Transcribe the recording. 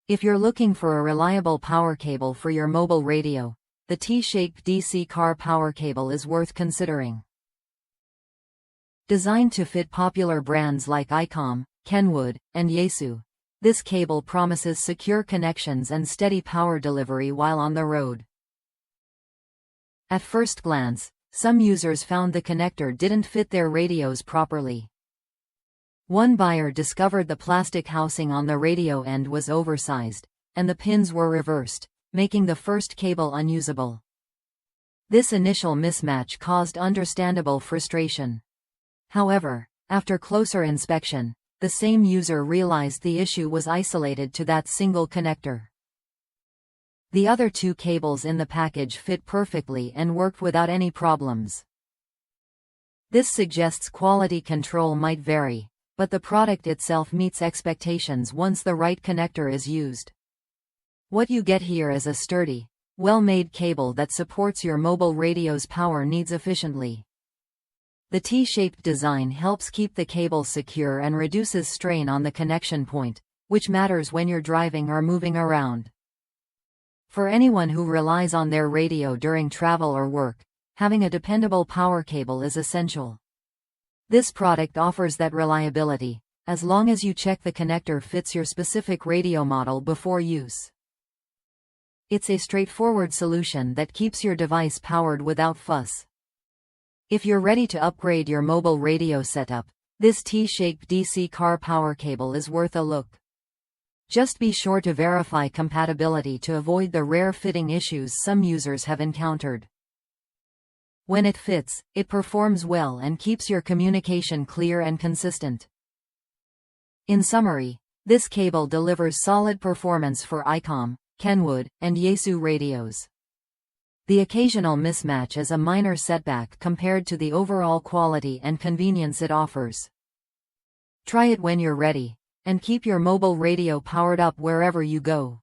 If you're looking for a reliable power cable for your mobile radio, the T-shaped DC car power cable is worth considering. Designed to fit popular brands like ICOM, Kenwood, and YAESU, this cable promises secure connections and steady power delivery while on the road. At first glance, some users found the connector didn't fit their radios properly. One buyer discovered the plastic housing on the radio end was oversized, and the pins were reversed, making the first cable unusable. This initial mismatch caused understandable frustration. However, after closer inspection, the same user realized the issue was isolated to that single connector. The other two cables in the package fit perfectly and worked without any problems. This suggests quality control might vary, but the product itself meets expectations once the right connector is used. What you get here is a sturdy, well-made cable that supports your mobile radio's power needs efficiently. The T-shaped design helps keep the cable secure and reduces strain on the connection point, which matters when you're driving or moving around. For anyone who relies on their radio during travel or work, having a dependable power cable is essential. This product offers that reliability, as long as you check the connector fits your specific radio model before use. It's a straightforward solution that keeps your device powered without fuss. If you're ready to upgrade your mobile radio setup, this T-shaped DC car power cable is worth a look. Just be sure to verify compatibility to avoid the rare fitting issues some users have encountered. When it fits, it performs well and keeps your communication clear and consistent. In summary, this cable delivers solid performance for ICOM, Kenwood, and YAESU radios. The occasional mismatch is a minor setback compared to the overall quality and convenience it offers. Try it when you're ready, and keep your mobile radio powered up wherever you go.